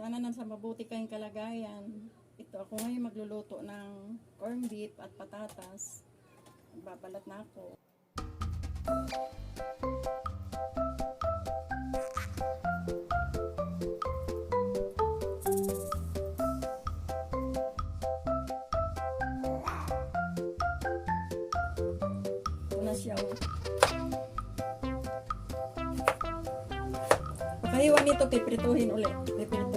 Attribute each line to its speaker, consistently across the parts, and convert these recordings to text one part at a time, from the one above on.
Speaker 1: Sana nasa mabuti kayong kalagayan. Ito ako ngayon magluluto ng corned beef at patatas. Babalat na ako. Ito na siya. Pagkahiwan nito, piprituhin ulit. Piprituhin.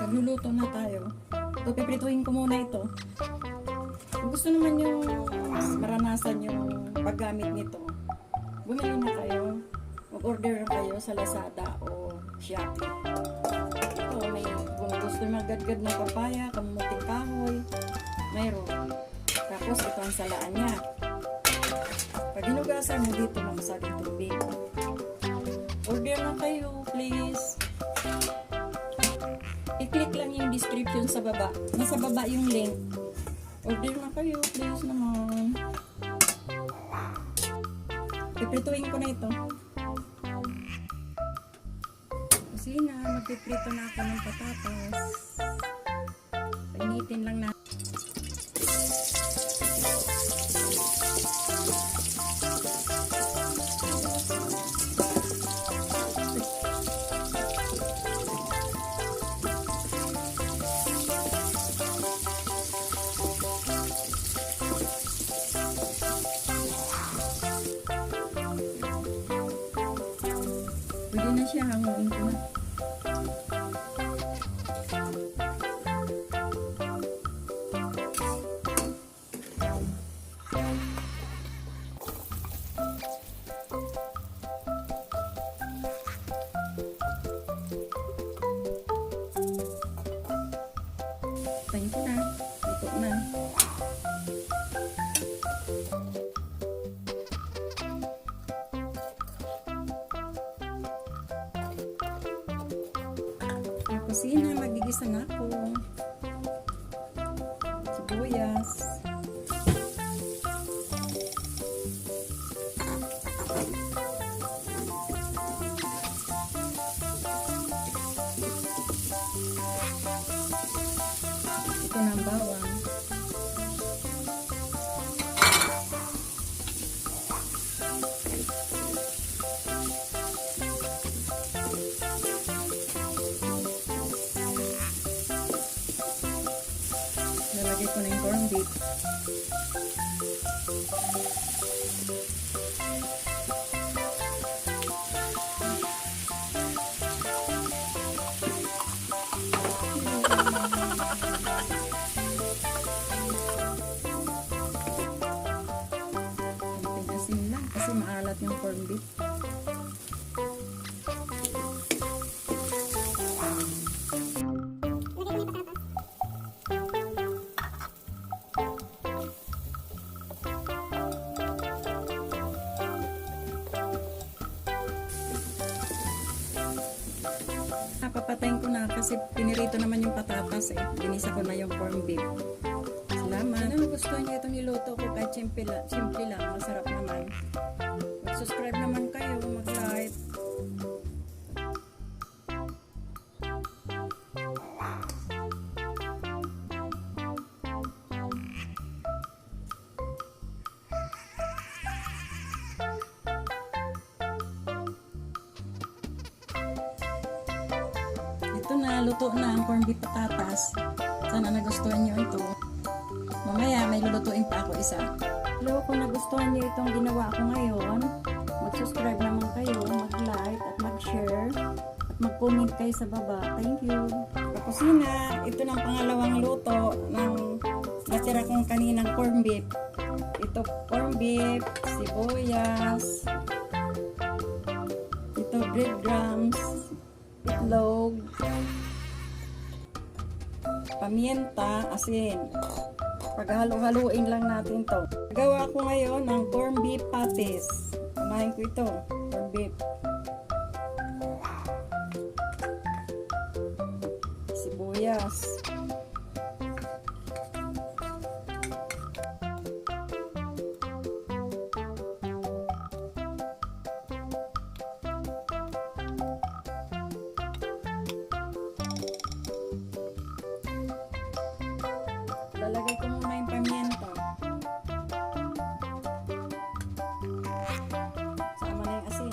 Speaker 1: Nagluluto na tayo. So, piprituhin ko muna ito. Kung gusto naman yung maranasan yung paggamit nito, bumili na kayo. Mag-order kayo sa Lazada o Shopee. Ito, may kung gusto magadgad ng papaya, kamuting kahoy, mayroon. Tapos, ito ang salaan niya. Pag hinugasan mo dito, makasaging tubig. Order na kayo, please. I-click lang yung description sa baba. Nasa baba yung link. Order na kayo, please naman. Piprituhin ko na ito. Kusina, magpiprito na ako ng patatas. Painitin lang na. Pwede na siya, hanguin ko na. Tayin ko na. Ito na. Kusina, magigisa na ako. Sibuyas. Ito na ang bawang. Nalagay ko na yung corned beef. Konting asin lang kasi maalat yung corned beef. Papatayin ko na kasi pinirito naman yung patatas eh. Ginisa ko na yung corned beef. Salamat. Ano gusto niyo itong niluto ko kahit simple lang. Masarap naman. Mag-subscribe naman kayo. Mag-like. Ito na, luto na ang corned beef patatas. Sana nagustuhan nyo ito. Mamaya may lulutuin pa ako isa. Hello, kung nagustuhan niyo itong ginawa ko ngayon, mag-subscribe naman kayo, mag-like at mag-share at mag-comment kayo sa baba. Thank you. Ka Cuisina, ito ng pangalawang luto ng natira kong kaninang corn beef. Ito corn beef, sibuyas, ito breadcrumbs, itlog, paminta, asin. Paghalo-haluin lang natin to. Gawa ko ngayon ng corn beef patties. Kumain ko ito, corn beef. Sibuyas. Lalagay ko muna yung pamienta. Sama na yung asin.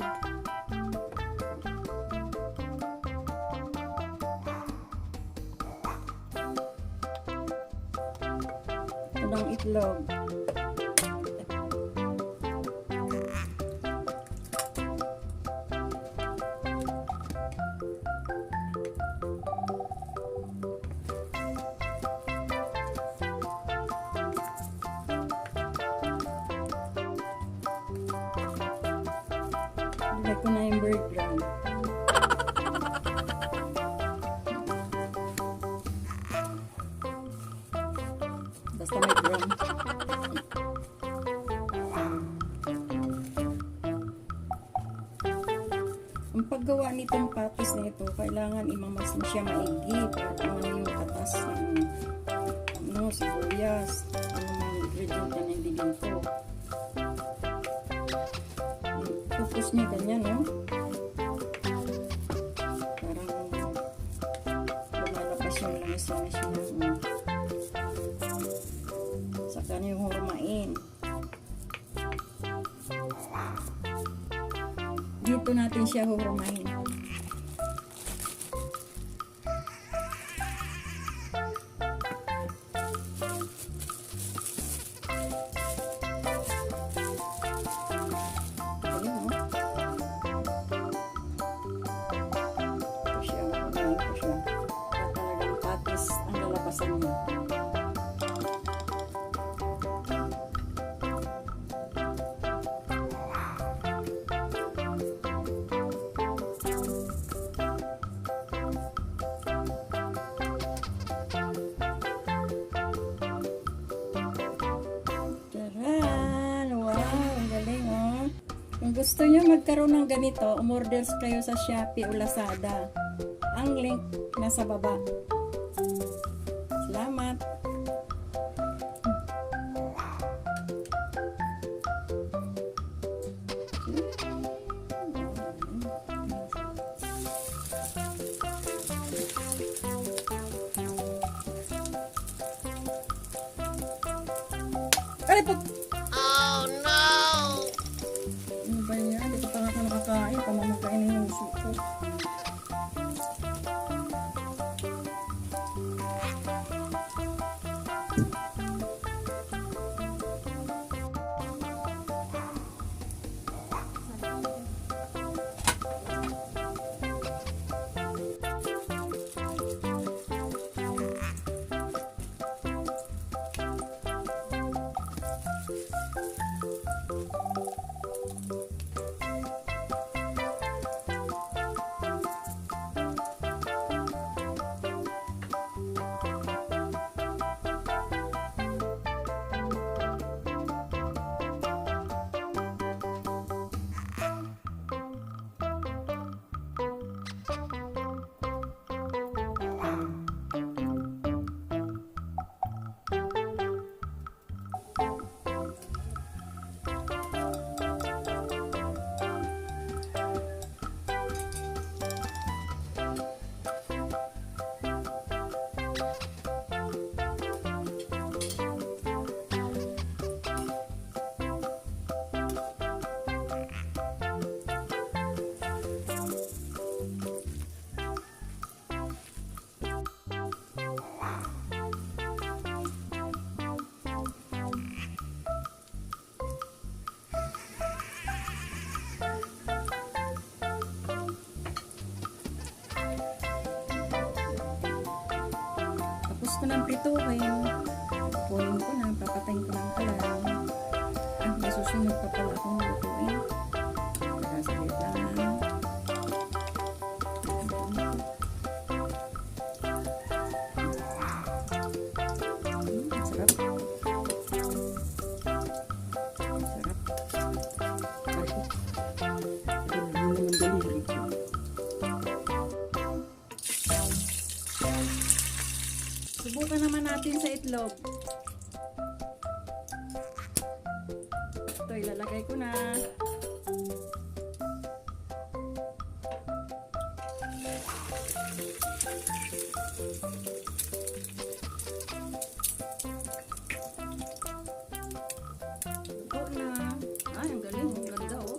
Speaker 1: Ito ng itlog. Ilagay ko na yung breadcrumb. Basta may crumb. Ang paggawa nitong patties na ito, kailangan imamas mo siya maigi para kung ano yung katas ng sibuyas, ano mga ingredient na nilagyan ko. Focus niya ganyan, no? Parang lumalabas yung langis-langis niya. Saka niyo hurmain. Dito natin siya hurmain. Kung gusto nyo magkaroon ng ganito, umorder kayo sa Shopee o Lazada. Ang link nasa baba. Salamat! Aray po!
Speaker 2: Oh no!
Speaker 1: Ano ba yan? Dito pa nga ka nakakain. Pamamakain yung uso ko. ko ng prituhin. Kunin ko na, papatayin ko ng alam. May susunod pa pala akong lutuin. Saglit lang. Sarap. Sarap. Subukan naman natin sa itlog. Ito, ilalagay ko na. Ito na. Ay, ang galing. Ang ganda, oh.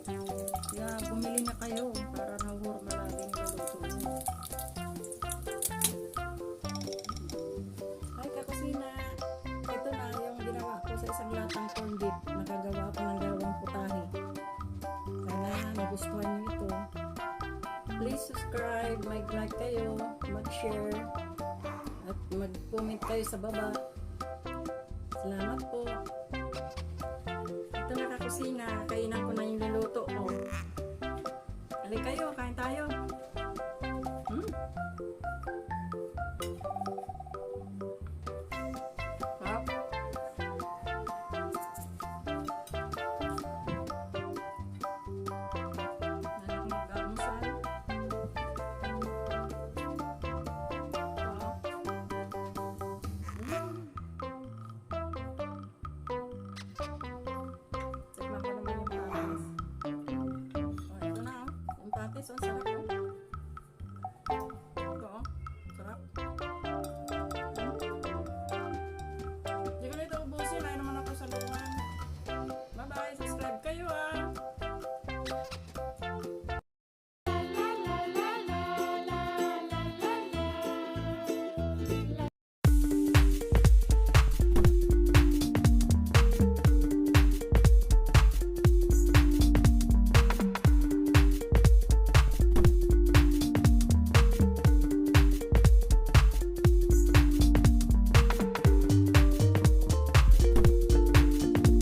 Speaker 1: Kaya bumili na kayo para nahurma lagi yung luto nyo. Ay, Ka Cuisina. Ito na yung ginawa ko sa isang latang corned beef. Nakagawa ko ng 2 putahe. Sana magustuhan nyo ito. Please subscribe, mag-like kayo, mag-share, at mag-comment kayo sa baba. Salamat po. Ito na Ka Cuisina. Kainan ko na yung luluto ko. Halika kayo, kain tayo.